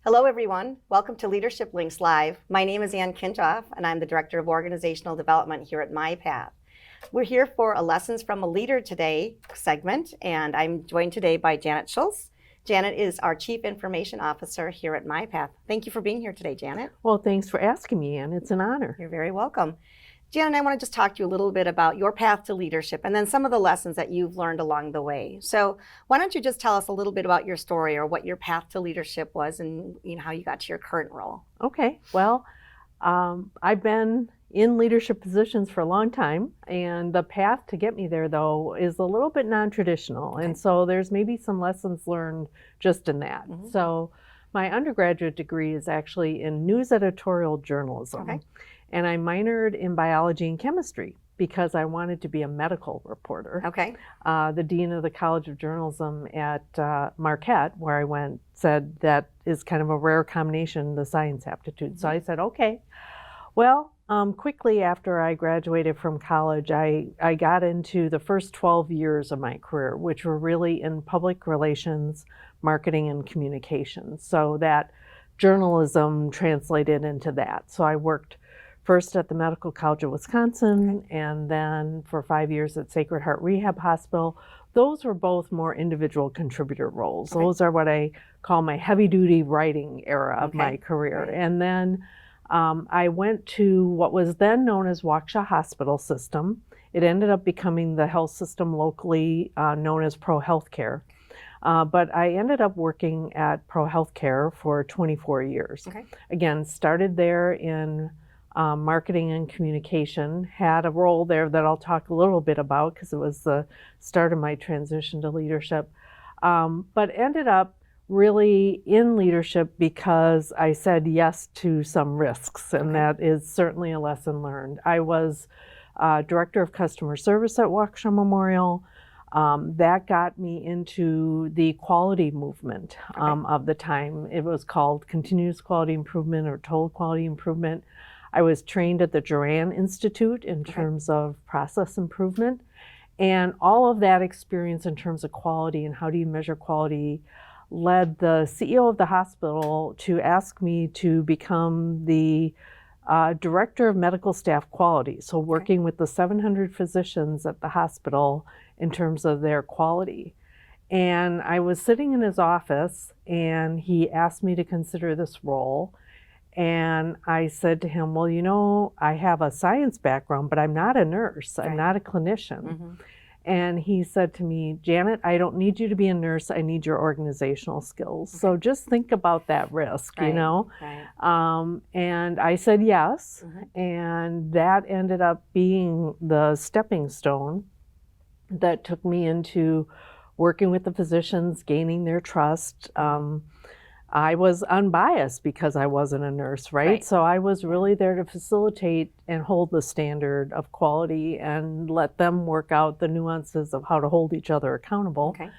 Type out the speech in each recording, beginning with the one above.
Hello, everyone. Welcome to Leadership Links Live. My name is Kintopf, and I'm the Director of Organizational Development here at MyPath. We're here for a Lessons from a Leader Today segment, and I'm joined today by Janet Schulz. Janet is our Chief Information Officer here at MyPath. Thank you for being here today, Janet. Well, thanks for asking me, Ann. It's an honor. You're very welcome. Janet, I want to just talk to you a little bit about your path to leadership and then some of the lessons that you've learned along the way. So why don't you just tell us a little bit about your story or what your path to leadership was and how you got to your current role? Okay. Well, I've been in leadership positions for a long time, and the path to get me there, though, is a little bit non-traditional. Okay. And so there's maybe some lessons learned just in that. Mm-hmm. So my undergraduate degree is actually in news editorial journalism. Okay. And I minored in biology and chemistry because I wanted to be a medical reporter. Okay. The dean of the College of Journalism at Marquette, where I went, said that is kind of a rare combination, the science aptitude. Mm-hmm. So I said, okay. Well, quickly after I graduated from college, I got into the first 12 years of my career, which were really in public relations, marketing, and communications. So that journalism translated into that. So I worked first at the Medical College of Wisconsin, and then for 5 years at Sacred Heart Rehab Hospital. Those were both more individual contributor roles. Okay. Those are what I call my heavy-duty writing era of my career. Right. And then I went to what was then known as Waukesha Hospital System. It ended up becoming the health system locally known as Pro Healthcare. But I ended up working at Pro Healthcare for 24 years. Okay. Again, started there in marketing and communication, had a role there that I'll talk a little bit about because it was the start of my transition to leadership, but ended up really in leadership because I said yes to some risks, and that is certainly a lesson learned. I was Director of Customer Service at Waukesha Memorial. That got me into the quality movement of the time. It was called Continuous Quality Improvement or Total Quality Improvement. I was trained at the Duran Institute in terms of process improvement, and all of that experience in terms of quality and how do you measure quality led the CEO of the hospital to ask me to become the Director of Medical Staff Quality, so working with the 700 physicians at the hospital in terms of their quality. And I was sitting in his office, and he asked me to consider this role. And I said to him, well, I have a science background, but I'm not a nurse. I'm not a clinician. Mm-hmm. And he said to me, Janet, I don't need you to be a nurse. I need your organizational skills. Okay. So just think about that risk, Right. And I said yes. Mm-hmm. And that ended up being the stepping stone that took me into working with the physicians, gaining their trust. I was unbiased because I wasn't a nurse, right? So I was really there to facilitate and hold the standard of quality and let them work out the nuances of how to hold each other accountable. Okay.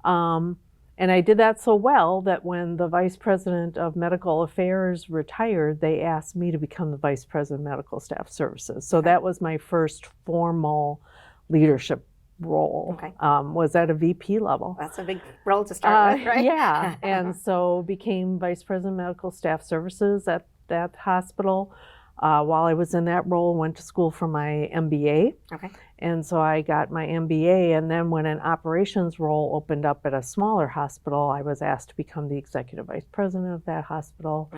And I did that so well that when the Vice President of Medical Affairs retired, they asked me to become the Vice President of Medical Staff Services. So that was my first formal leadership role, was at a VP level. That's a big role to start with, right? Yeah, and so became Vice President of Medical Staff Services at that hospital. While I was in that role, went to school for my MBA. Okay. And so I got my MBA, and then when an operations role opened up at a smaller hospital, I was asked to become the Executive Vice President of that hospital,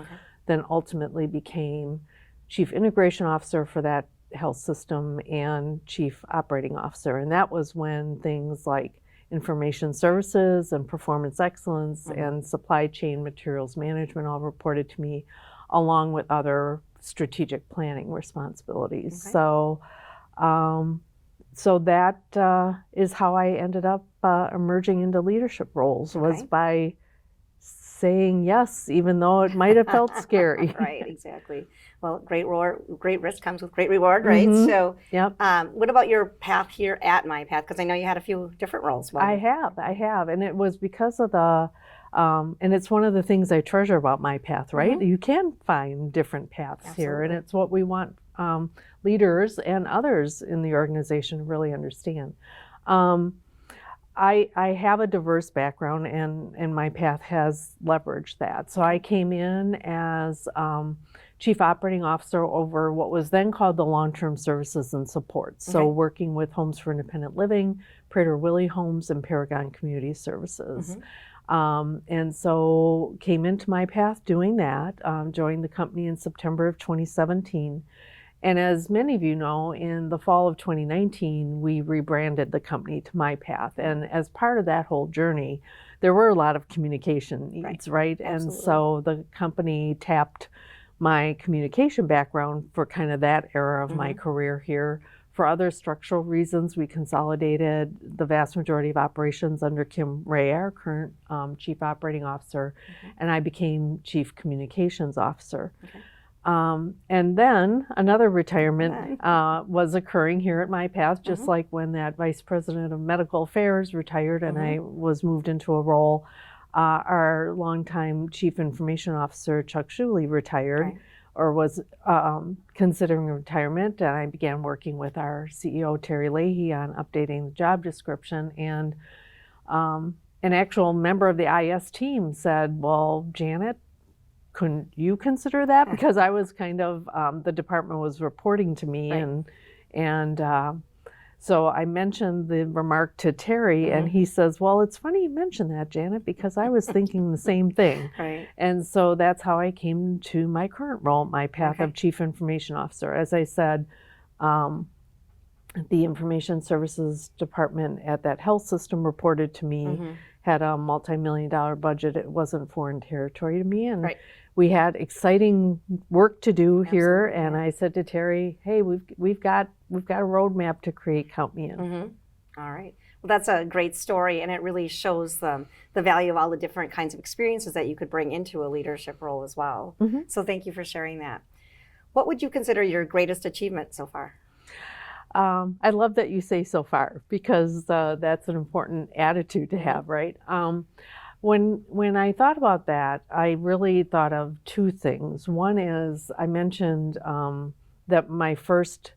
then ultimately became Chief Integration Officer for that health system and Chief Operating Officer. And that was when things like information services and performance excellence and supply chain materials management all reported to me, along with other strategic planning responsibilities. Okay. So that is how I ended up emerging into leadership roles, was by saying yes, even though it might have felt scary. Right, exactly. Well, great risk comes with great reward, right? Mm-hmm. So, what about your path here at MyPath? Because I know you had a few different roles. I have, and it was because of the, and it's one of the things I treasure about MyPath, right? Mm-hmm. You can find different paths here, and it's what we want leaders and others in the organization to really understand. I have a diverse background, and MyPath has leveraged that. So I came in as Chief Operating Officer over what was then called the Long-Term Services and Support. So working with Homes for Independent Living, Prater Willie Homes, and Paragon Community Services. And so came into MyPath doing that, joined the company in September of 2017. And as many of you know, in the fall of 2019, we rebranded the company to MyPath. And as part of that whole journey, there were a lot of communication needs, right? And so the company tapped my communication background for kind of that era of my career here. For other structural reasons, we consolidated the vast majority of operations under Kim Ray, our current Chief Operating Officer, and I became Chief Communications Officer. And then another retirement was occurring here at MyPath, just like when that Vice President of Medical Affairs retired and I was moved into a role. Our longtime Chief Information Officer, Chuck Schulz, retired or was considering retirement, and I began working with our CEO, Terry Leahy, on updating the job description. And an actual member of the IS team said, well, Janet, couldn't you consider that? Because I was kind of, the department was reporting to me, and so I mentioned the remark to Terry, and he says, well, it's funny you mentioned that, Janet, because I was thinking the same thing. And so that's how I came to my current role, MyPath of Chief Information Officer. As I said, the Information Services Department at that health system reported to me, had a multi-million-dollar budget. It wasn't foreign territory to me, and we had exciting work to do here. And I said to Terry, "Hey, we've got a roadmap to create. Count me in." All right. Well, that's a great story, and it really shows the value of all the different kinds of experiences that you could bring into a leadership role as well. So thank you for sharing that. What would you consider your greatest achievement so far? I love that you say so far, because that's an important attitude to have, right? When I thought about that, I really thought of two things. One is I mentioned that my first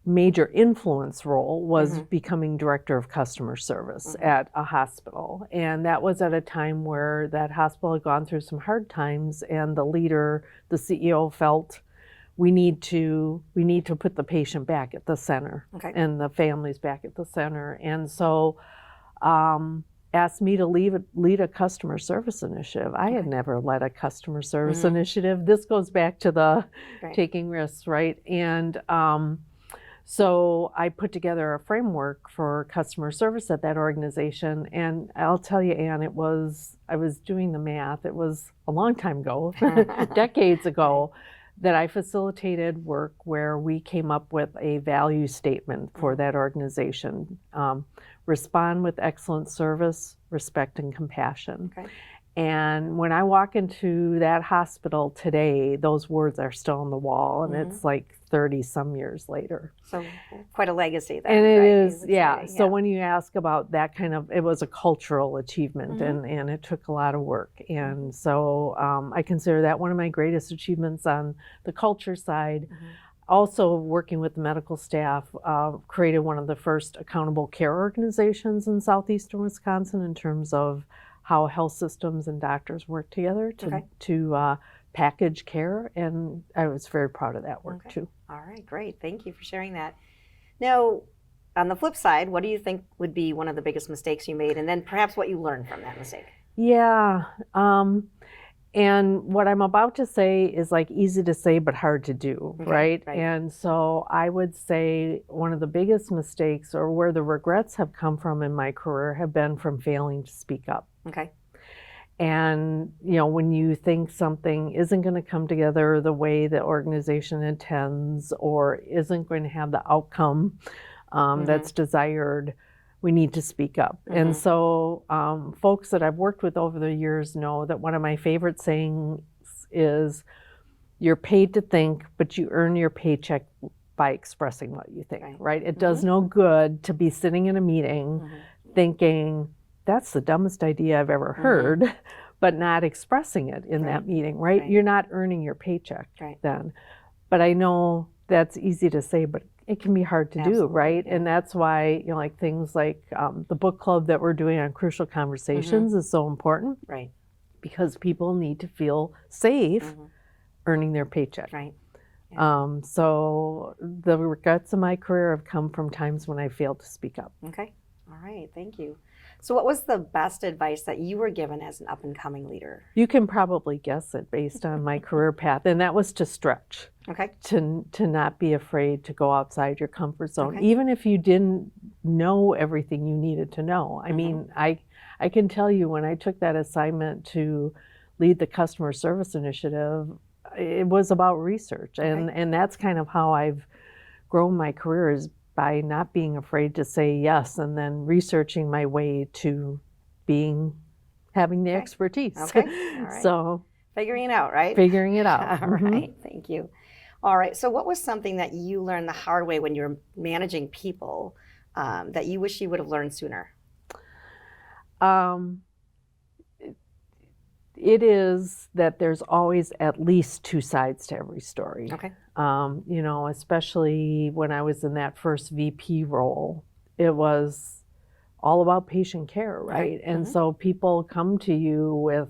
major influence role was becoming director of customer service at a hospital. And that was at a time where that hospital had gone through some hard times, and the leader, the CEO, felt we need to put the patient back at the center and the families back at the center. And so asked me to lead a customer service initiative. I had never led a customer service initiative. This goes back to the taking risks, right? And so I put together a framework for customer service at that organization. And I'll tell you, Ann, I was doing the math. It was a long time ago, decades ago, that I facilitated work where we came up with a value statement for that organization. Respond with excellent service, respect, and compassion. And when I walk into that hospital today, those words are still on the wall, and it's like 30 some years later. So quite a legacy then. And it is, yeah. So when you ask about that kind of, it was a cultural achievement, and it took a lot of work. And so I consider that one of my greatest achievements on the culture side. Also working with the medical staff, created one of the first accountable care organizations in southeastern Wisconsin in terms of how health systems and doctors work together to package care, and I was very proud of that work too. All right, great. Thank you for sharing that. Now, on the flip side, what do you think would be one of the biggest mistakes you made, and then perhaps what you learned from that mistake? Yeah, and what I'm about to say is like easy to say but hard to do, right? And so I would say one of the biggest mistakes, or where the regrets have come from in my career, have been from failing to speak up. And when you think something isn't going to come together the way the organization intends, or isn't going to have the outcome that's desired, we need to speak up. And so folks that I've worked with over the years know that one of my favorite sayings is, you're paid to think, but you earn your paycheck by expressing what you think, right? It does no good to be sitting in a meeting thinking, that's the dumbest idea I've ever heard, but not expressing it in that meeting, right? You're not earning your paycheck then. But I know that's easy to say, but it can be hard to do, Absolutely, right? yeah. And that's why, like things like the book club that we're doing on crucial conversations is so important, Right. because people need to feel safe Mm-hmm. earning their paycheck. Right. So the regrets of my career have come from times when I failed to speak up. Okay. All right. Thank you. So what was the best advice that you were given as an up-and-coming leader? You can probably guess it based on my career path, and that was to stretch. Okay. To not be afraid to go outside your comfort zone, Okay. even if you didn't know everything you needed to know. I mean, I can tell you, when I took that assignment to lead the customer service initiative, it was about research, and that's kind of how I've grown my career, is by not being afraid to say yes, and then researching my way to having the expertise. Okay. All right. So Figuring it out, right? figuring it out. All right. Thank you. All right. So what was something that you learned the hard way when you're managing people that you wish you would have learned sooner? It is that there's always at least two sides to every story. Okay. Especially when I was in that first VP role, it was all about patient care, right? And so people come to you with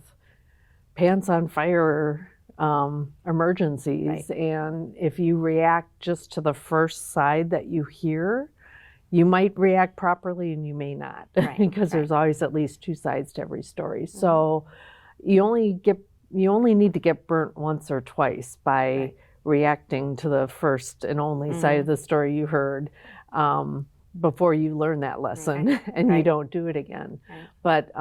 pants on fire emergencies, and if you react just to the first side that you hear, you might react properly and you may not, because there's always at least two sides to every story. So you only need to get burnt once or twice by reacting to the first and only side of the story you heard, before you learn that lesson and you don't do it again. But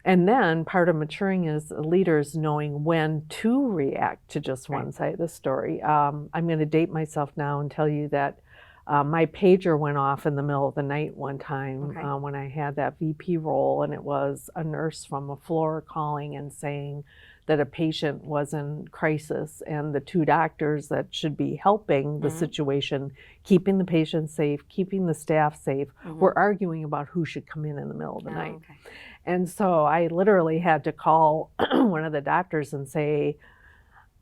and then part of maturing as a leader is knowing when to react to just one side of the story. I'm going to date myself now and tell you that my pager went off in the middle of the night one time when I had that VP role, and it was a nurse from a floor calling and saying that a patient was in crisis, and the two doctors that should be helping the situation, keeping the patient safe, keeping the staff safe, were arguing about who should come in the middle of the night. And so I literally had to call one of the doctors and say,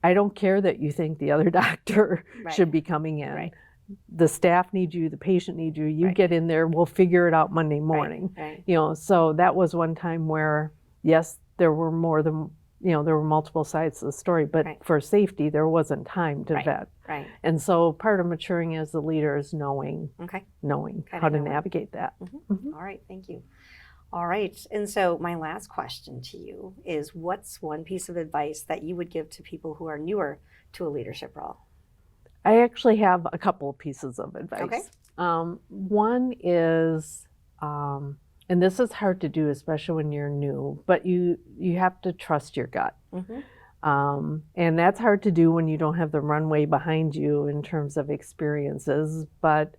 I don't care that you think the other doctor should be coming in. The staff needs you, the patient needs you, you get in there, we'll figure it out Monday morning. So that was one time where, yes, there were more than, there were multiple sides to the story, but for safety, there wasn't time to vet. And so part of maturing as a leader is knowing how to navigate that. All right, thank you. All right, and so my last question to you is, what's one piece of advice that you would give to people who are newer to a leadership role? I actually have a couple of pieces of advice. One is, and this is hard to do, especially when you're new, but you have to trust your gut. And that's hard to do when you don't have the runway behind you in terms of experiences. But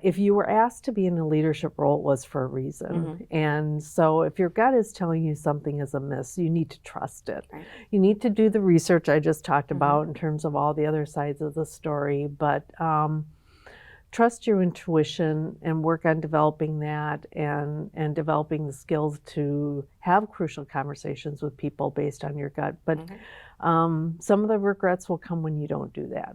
if you were asked to be in a leadership role, it was for a reason. And so if your gut is telling you something is amiss, you need to trust it. You need to do the research I just talked about in terms of all the other sides of the story, but trust your intuition and work on developing that, and developing the skills to have crucial conversations with people based on your gut. But some of the regrets will come when you don't do that.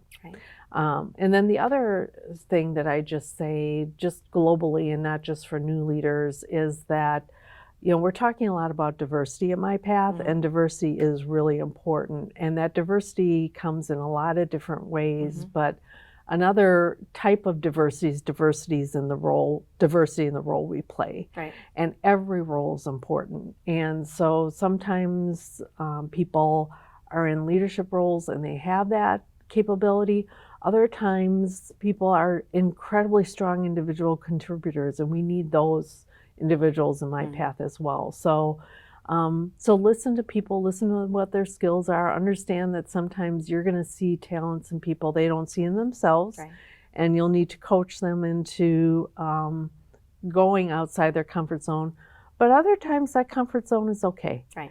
And then the other thing that I just say, just globally and not just for new leaders, is that, we're talking a lot about diversity at MyPath, and diversity is really important. And that diversity comes in a lot of different ways, but another type of diversity is diversity in the role we play. And every role is important. And so sometimes people are in leadership roles and they have that capability. Other times people are incredibly strong individual contributors, and we need those individuals in MyPath as well. So listen to people, listen to what their skills are, understand that sometimes you're going to see talents in people they don't see in themselves, and you'll need to coach them into going outside their comfort zone. But other times that comfort zone is okay. All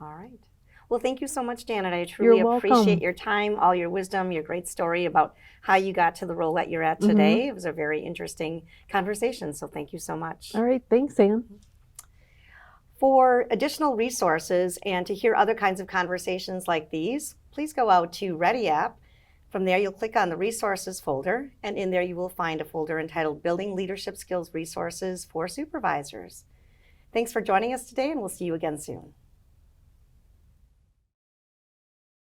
right. Well, thank you so much, Janet. I truly appreciate your time, all your wisdom, your great story about how you got to the role that you're at today. It was a very interesting conversation, so thank you so much. All right. Thanks, Anne. For additional resources and to hear other kinds of conversations like these, please go out to Ready App From there, you'll click on the Resources folder, and in there you will find a folder entitled Building Leadership Skills Resources for Supervisors. Thanks for joining us today, and we'll see you again soon.